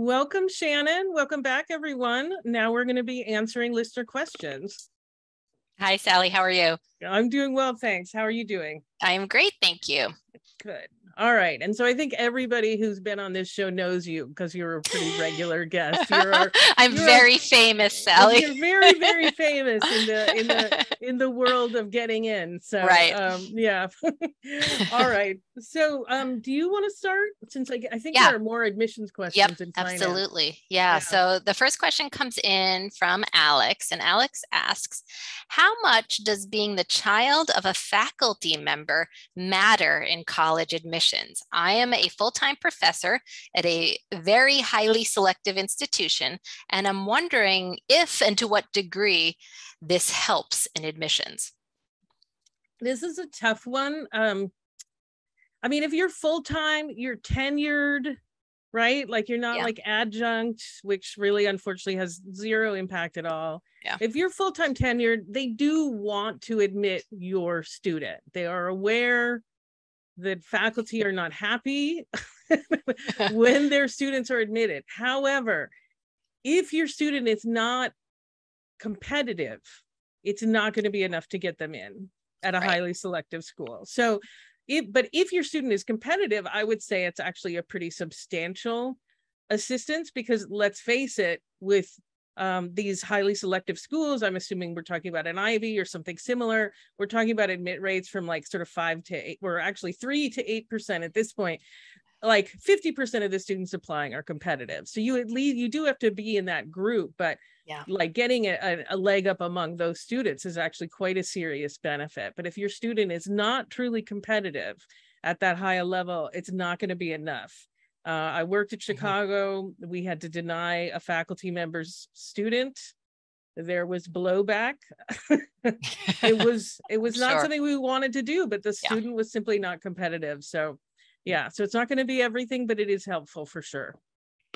Welcome, Shannon. Welcome back, everyone. Now we're going to be answering listener questions. Hi, Sally. How are you? I'm doing well, thanks. How are you doing? I am great, thank you. Good. All right. And so I think everybody who's been on this show knows you because you're a pretty regular guest. I'm very famous, Sally. You're very, very famous in the world of getting in. So right. Yeah. All right. So do you want to start? Since I think there are more admissions questions in finance. Absolutely. Yeah. So the first question comes in from Alex, and Alex asks, how much does being the child of a faculty member matter in college admissions? I am a full-time professor at a very highly selective institution, and I'm wondering if and to what degree this helps in admissions. This is a tough one. I mean, if you're full-time, you're tenured, right? Like you're not like adjunct, which really unfortunately has zero impact at all. Yeah. If you're full-time tenured, they do want to admit your student. They are aware that faculty are not happy when their students are admitted. However, if your student is not competitive, it's not going to be enough to get them in at a highly selective school. So, if your student is competitive, I would say it's actually a pretty substantial assistance, because let's face it, with these highly selective schools, I'm assuming we're talking about an Ivy or something similar. We're talking about admit rates from like sort of 5 to 8, we're actually 3 to 8% at this point. Like 50% of the students applying are competitive. So you do have to be in that group, but like getting a leg up among those students is actually quite a serious benefit. But if your student is not truly competitive at that high a level, it's not going to be enough. I worked at Chicago. We had to deny a faculty member's student. There was blowback. It was not something we wanted to do, but the student was simply not competitive. So so it's not going to be everything, but it is helpful for sure.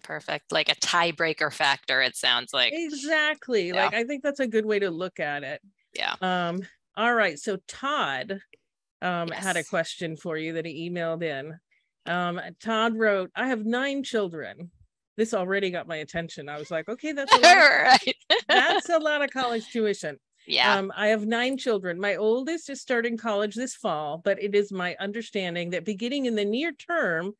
Perfect. Like a tiebreaker factor, it sounds like. Exactly. Like, I think that's a good way to look at it. Yeah. All right. So Todd had a question for you that he emailed in. Todd wrote, I have 9 children. This already got my attention. I was like, okay, that's a lot. That's a lot of college tuition. Yeah. I have 9 children. My oldest is starting college this fall, but it is my understanding that beginning in the near term,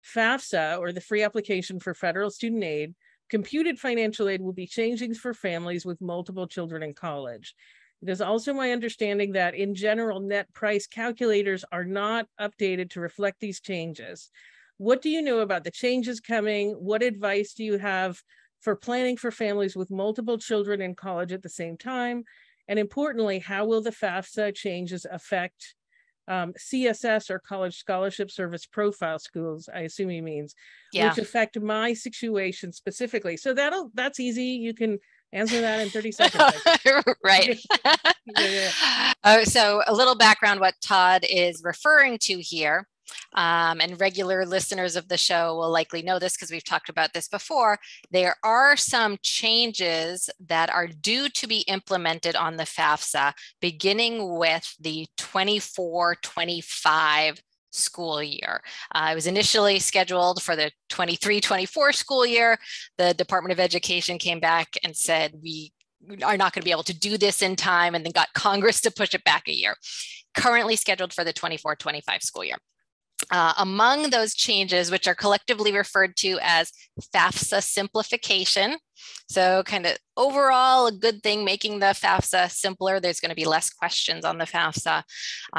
FAFSA, or the Free Application for Federal Student Aid, computed financial aid will be changing for families with multiple children in college. It is also my understanding that in general, net price calculators are not updated to reflect these changes. What do you know about the changes coming? What advice do you have for planning for families with multiple children in college at the same time? And importantly, how will the FAFSA changes affect CSS, or College Scholarship Service Profile schools, I assume he means, which affect my situation specifically? So that's easy. You can answer that in 30 seconds. Right. So a little background, what Todd is referring to here. And regular listeners of the show will likely know this because we've talked about this before. There are some changes that are due to be implemented on the FAFSA beginning with the 24-25 school year. It was initially scheduled for the 23-24 school year. The Department of Education came back and said, we are not going to be able to do this in time, and then got Congress to push it back a year. Currently scheduled for the 24-25 school year. Among those changes, which are collectively referred to as FAFSA simplification, so kind of overall a good thing, making the FAFSA simpler. There's going to be less questions on the FAFSA,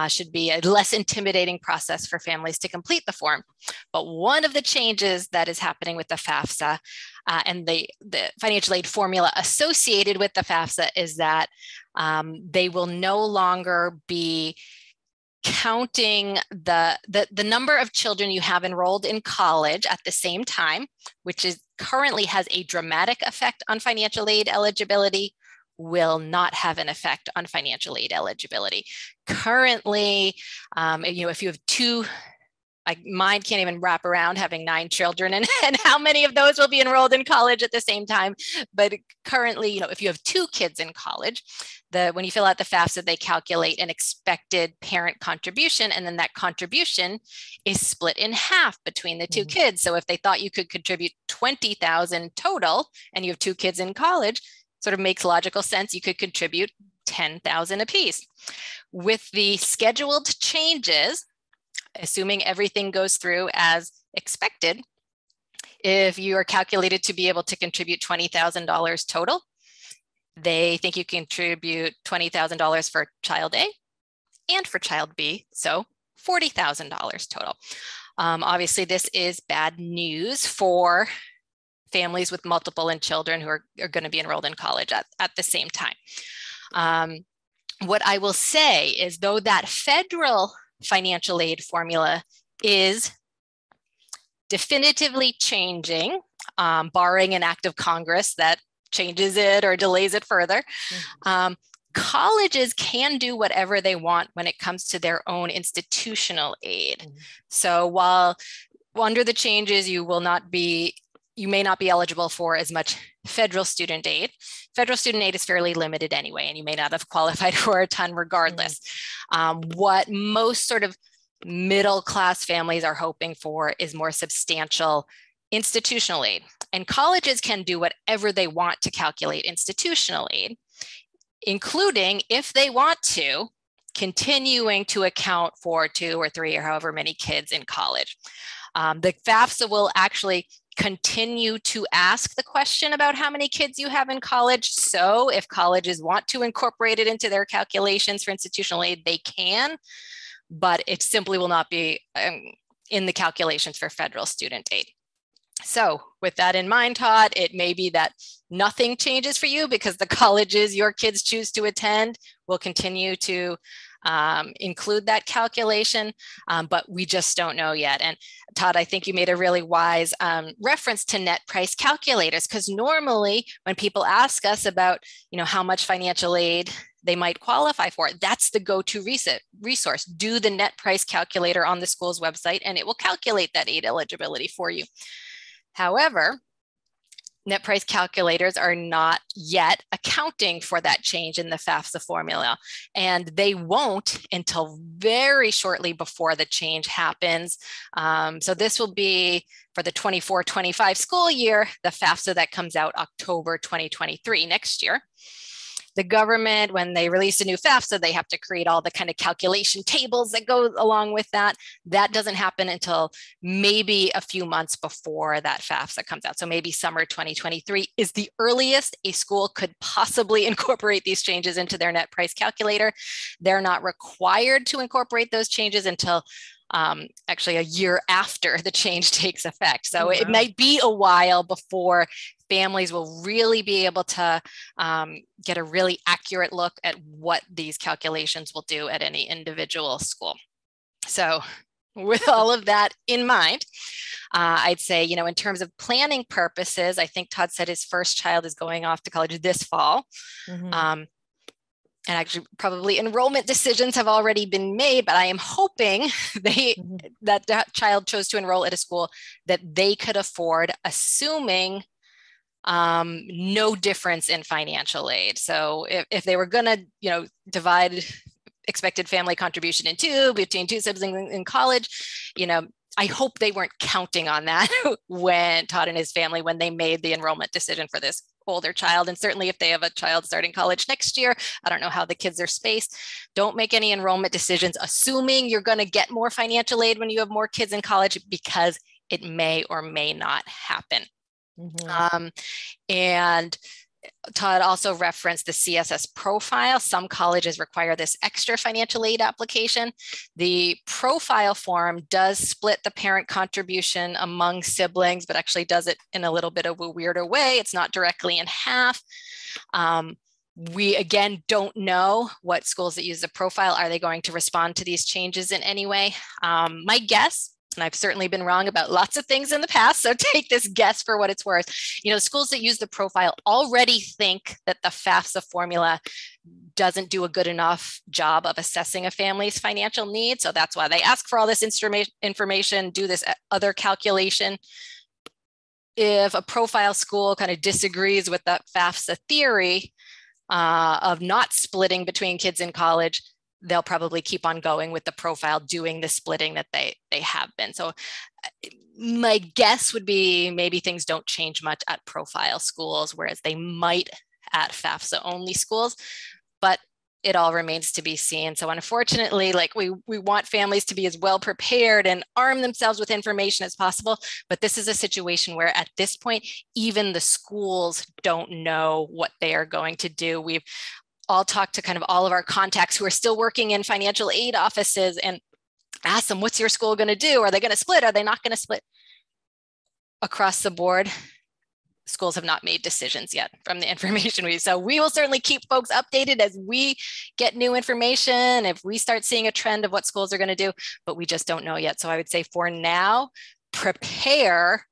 should be a less intimidating process for families to complete the form. But one of the changes that is happening with the FAFSA and the financial aid formula associated with the FAFSA is that they will no longer be counting the number of children you have enrolled in college at the same time, which is currently has a dramatic effect on financial aid eligibility, will not have an effect on financial aid eligibility. Currently, if you have 2 Mine can't even wrap around having 9 children and how many of those will be enrolled in college at the same time. But currently, if you have 2 kids in college, when you fill out the FAFSA, they calculate an expected parent contribution, and then that contribution is split in half between the 2 kids. So if they thought you could contribute $20,000 total and you have 2 kids in college, sort of makes logical sense. You could contribute $10,000 apiece. With the scheduled changes, assuming everything goes through as expected, if you are calculated to be able to contribute $20,000 total, they think you contribute $20,000 for child A and for child B, so $40,000 total. Obviously, this is bad news for families with multiple children who are going to be enrolled in college at the same time. What I will say is, though that federal financial aid formula is definitively changing, barring an act of Congress that changes it or delays it further, colleges can do whatever they want when it comes to their own institutional aid. So while under the changes, you may not be eligible for as much federal student aid. Federal student aid is fairly limited anyway, and you may not have qualified for a ton regardless. What most sort of middle-class families are hoping for is more substantial institutional aid. And colleges can do whatever they want to calculate institutional aid, including, if they want to, continuing to account for 2 or 3 or however many kids in college. The FAFSA will actually continue to ask the question about how many kids you have in college. So if colleges want to incorporate it into their calculations for institutional aid, they can, but it simply will not be in the calculations for federal student aid. So with that in mind, Todd, it may be that nothing changes for you because the colleges your kids choose to attend will continue to include that calculation, but we just don't know yet. And Todd, I think you made a really wise reference to net price calculators, because normally when people ask us about, how much financial aid they might qualify for, that's the go-to resource. Do the net price calculator on the school's website, and it will calculate that aid eligibility for you. However, net price calculators are not yet accounting for that change in the FAFSA formula, and they won't until very shortly before the change happens. So this will be for the 24-25 school year, the FAFSA that comes out October 2023 next year. The government, when they release a new FAFSA, they have to create all the kind of calculation tables that go along with that. That doesn't happen until maybe a few months before that FAFSA comes out. So maybe summer 2023 is the earliest a school could possibly incorporate these changes into their net price calculator. They're not required to incorporate those changes until actually a year after the change takes effect. So it might be a while before families will really be able to get a really accurate look at what these calculations will do at any individual school. So with all of that in mind, I'd say, in terms of planning purposes, I think Todd said his first child is going off to college this fall. And actually probably enrollment decisions have already been made, but I am hoping that child chose to enroll at a school that they could afford, assuming no difference in financial aid. So if they were going to, divide expected family contribution in 2 between 2 siblings in college, I hope they weren't counting on that when Todd and his family, when they made the enrollment decision for this older child. And certainly if they have a child starting college next year, I don't know how the kids are spaced. Don't make any enrollment decisions assuming you're going to get more financial aid when you have more kids in college, because it may or may not happen. And Todd also referenced the CSS profile. Some colleges require this extra financial aid application. The profile form does split the parent contribution among siblings, but actually does it in a little bit of a weirder way. It's not directly in half. We, again, don't know what schools that use the profile, are they going to respond to these changes in any way? My guess, and I've certainly been wrong about lots of things in the past, so take this guess for what it's worth. Schools that use the profile already think that the FAFSA formula doesn't do a good enough job of assessing a family's financial needs. So that's why they ask for all this information, do this other calculation. If a profile school kind of disagrees with that FAFSA theory of not splitting between kids in college, they'll probably keep on going with the profile, doing the splitting that they have been. So my guess would be maybe things don't change much at profile schools, whereas they might at FAFSA only schools, but it all remains to be seen. So unfortunately, like we want families to be as well prepared and arm themselves with information as possible. But this is a situation where at this point, even the schools don't know what they are going to do. We've all talked to kind of all of our contacts who are still working in financial aid offices and ask them, what's your school going to do? Are they going to split? Are they not going to split? Across the board, schools have not made decisions yet from the information so we will certainly keep folks updated as we get new information, if we start seeing a trend of what schools are going to do, but we just don't know yet. So I would say for now, prepare,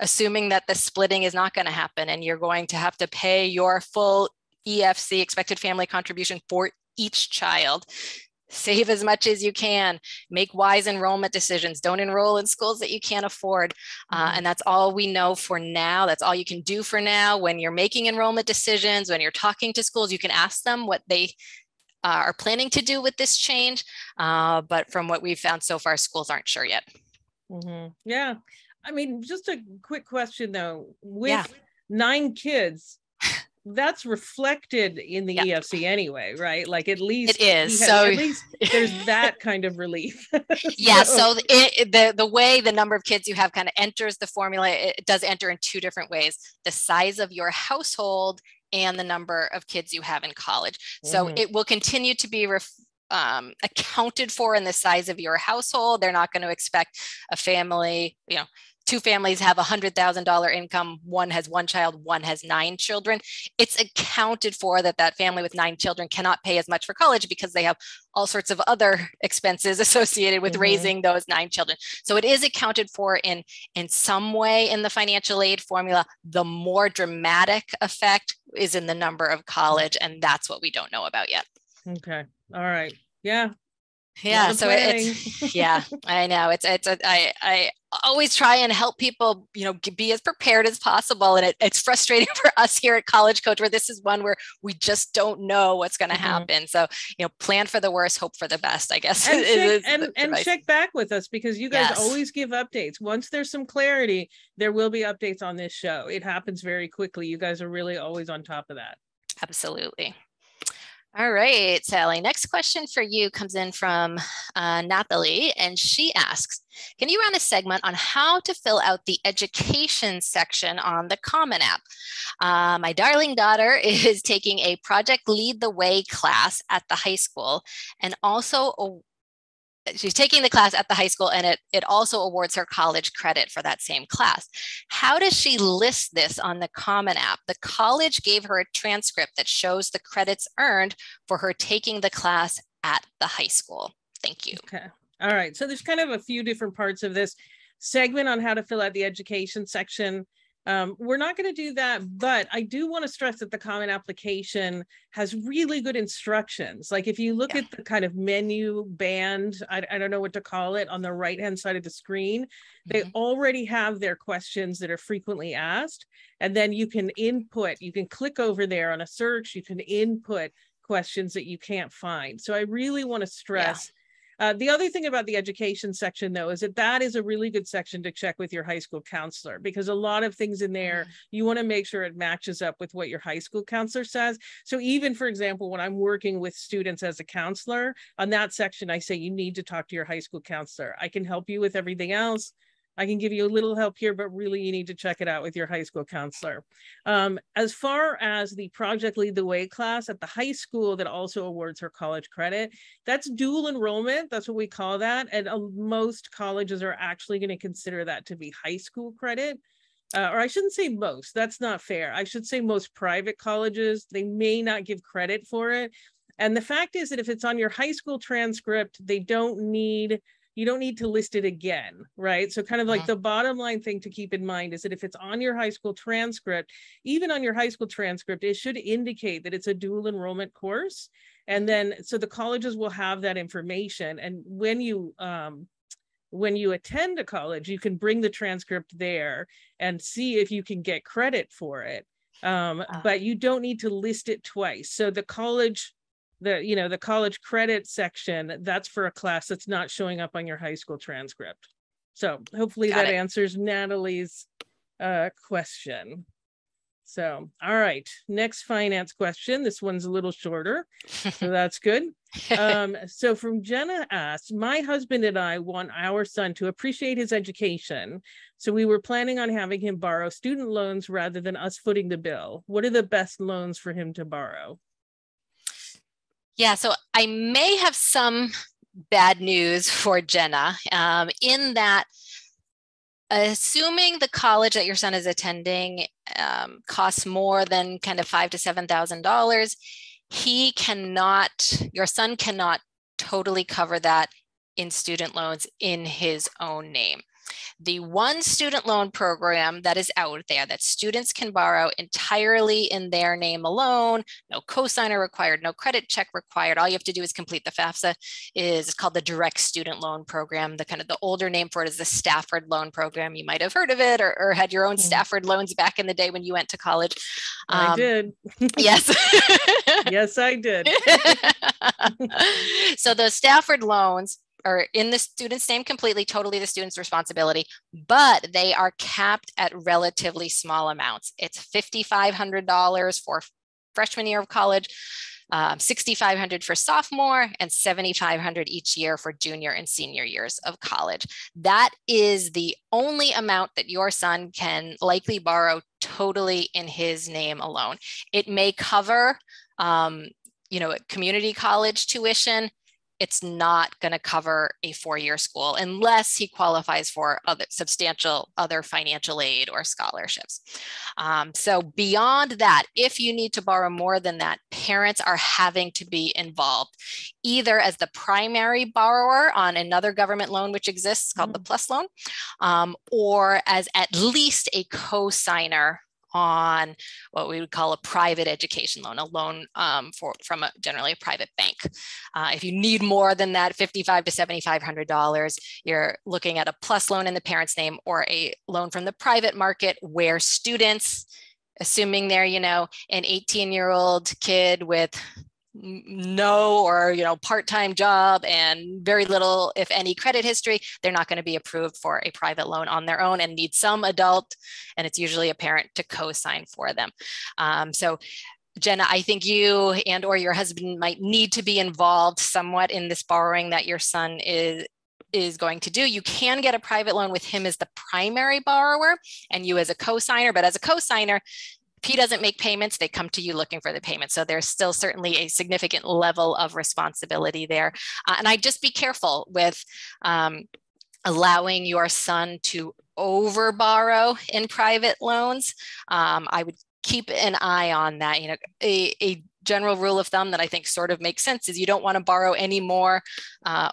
assuming that the splitting is not going to happen and you're going to have to pay your full EFC, expected family contribution, for each child. Save as much as you can, make wise enrollment decisions, don't enroll in schools that you can't afford. And that's all we know for now. That's all you can do for now. When you're making enrollment decisions, when you're talking to schools, you can ask them what they are planning to do with this change. But from what we've found so far, schools aren't sure yet. Yeah. I mean, just a quick question though, with 9 kids, that's reflected in the EFC anyway, right? Like at least it is. So at least there's that kind of relief. So the way the number of kids you have kind of enters the formula, it does enter in 2 different ways: the size of your household and the number of kids you have in college. So it will continue to be accounted for in the size of your household. They're not going to expect a family, 2 families have $100,000 income. One has 1 child, one has 9 children. It's accounted for that family with 9 children cannot pay as much for college because they have all sorts of other expenses associated with raising those 9 children. So it is accounted for in some way in the financial aid formula. The more dramatic effect is in the number of college, and that's what we don't know about yet. Okay. All right. Yeah. So it's I know I always try and help people be as prepared as possible, and it's frustrating for us here at College Coach, where this is one where we just don't know what's going to happen. So plan for the worst, hope for the best, I guess. And check back with us, because you guys always give updates. Once there's some clarity, there will be updates on this show. It happens very quickly. You guys are really always on top of that. Absolutely. All right, Sally, next question for you comes in from Nathalie, and she asks, can you run a segment on how to fill out the education section on the Common App? My darling daughter is taking a Project Lead the Way class at the high school, and also she's taking the class at the high school, and it also awards her college credit for that same class. How does she list this on the Common App? The college gave her a transcript that shows the credits earned for her taking the class at the high school. Thank you. Okay. All right. So there's kind of a few different parts of this segment on how to fill out the education section. We're not going to do that, but I do want to stress that the Common Application has really good instructions. Like if you look at the kind of menu band, I don't know what to call it, on the right-hand side of the screen, they already have their questions that are frequently asked. And then you can click over there on a search, you can input questions that you can't find. So I really want to stress the other thing about the education section, though, is that is a really good section to check with your high school counselor, because a lot of things in there, you want to make sure it matches up with what your high school counselor says. So even, for example, when I'm working with students as a counselor, on that section, I say, you need to talk to your high school counselor. I can help you with everything else. I can give you a little help here, but really you need to check it out with your high school counselor. As far as the Project Lead the Way class at the high school that also awards her college credit, that's dual enrollment. That's what we call that. And most colleges are actually going to consider that to be high school credit. Or I shouldn't say most, that's not fair. I should say most private colleges, they may not give credit for it. And the fact is that if it's on your high school transcript, they don't need you don't need to list it again, right? So kind of like the bottom line thing to keep in mind is that if it's on your high school transcript, even on your high school transcript, it should indicate that it's a dual enrollment course. And then, so the colleges will have that information. And when you attend a college, you can bring the transcript there and see if you can get credit for it. But you don't need to list it twice. So the college credit section, that's for a class that's not showing up on your high school transcript. So hopefully that answers Natalie's question. So, all right, next finance question. This one's a little shorter, so that's good. So from Jenna asked, my husband and I want our son to appreciate his education. So we were planning on having him borrow student loans rather than us footing the bill. What are the best loans for him to borrow? Yeah, so I may have some bad news for Jenna in that assuming the college that your son is attending costs more than kind of $5,000 to $7,000, your son cannot totally cover that in student loans in his own name. The one student loan program that is out there that students can borrow entirely in their name alone, no cosigner required, no credit check required. All you have to do is complete the FAFSA. It's called the Direct Student Loan Program. The older name for it is the Stafford Loan Program. You might have heard of it or had your own Stafford loans back in the day when you went to college. I did. Yes. Yes, I did. So the Stafford loans are in the student's name completely, totally the student's responsibility, but they are capped at relatively small amounts. It's $5,500 for freshman year of college, $6,500 for sophomore, and $7,500 each year for junior and senior years of college. That is the only amount that your son can likely borrow totally in his name alone. It may cover, community college tuition. It's not going to cover a four-year school unless he qualifies for substantial other financial aid or scholarships. So beyond that, if you need to borrow more than that, parents are having to be involved, either as the primary borrower on another government loan, which exists called the PLUS loan, or as at least a co-signer on what we would call a private education loan, a loan from generally a private bank. If you need more than that, $5,500 to $7,500, you're looking at a PLUS loan in the parent's name or a loan from the private market where students, assuming they're, an 18-year-old kid with no or part-time job and very little, if any, credit history, they're not going to be approved for a private loan on their own and need some adult, and it's usually a parent, to co-sign for them. So Jenna, I think you and or your husband might need to be involved somewhat in this borrowing that your son is going to do. You can get a private loan with him as the primary borrower and you as a co-signer, but as a co-signer, if he doesn't make payments, they come to you looking for the payment. So there's still certainly a significant level of responsibility there. And I'd just be careful with allowing your son to over borrow in private loans. I would keep an eye on that. A general rule of thumb that I think sort of makes sense is you don't want to borrow any more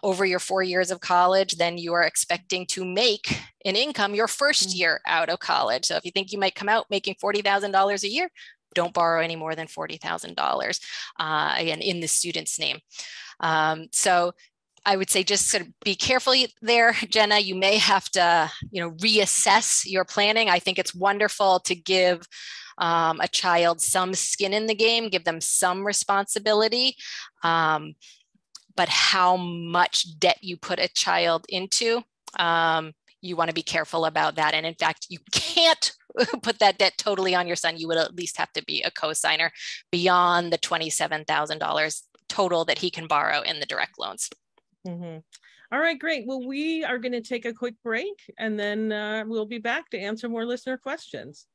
over your 4 years of college than you are expecting to make in income your first year out of college. So if you think you might come out making $40,000 a year, don't borrow any more than $40,000 again in the student's name. So I would say just sort of be careful there, Jenna. You may have to, reassess your planning. I think it's wonderful to give a child some skin in the game, give them some responsibility. But how much debt you put a child into, you want to be careful about that. And in fact, you can't put that debt totally on your son. You would at least have to be a co-signer beyond the $27,000 total that he can borrow in the direct loans. Mm-hmm. All right, great. Well, we are going to take a quick break and then we'll be back to answer more listener questions.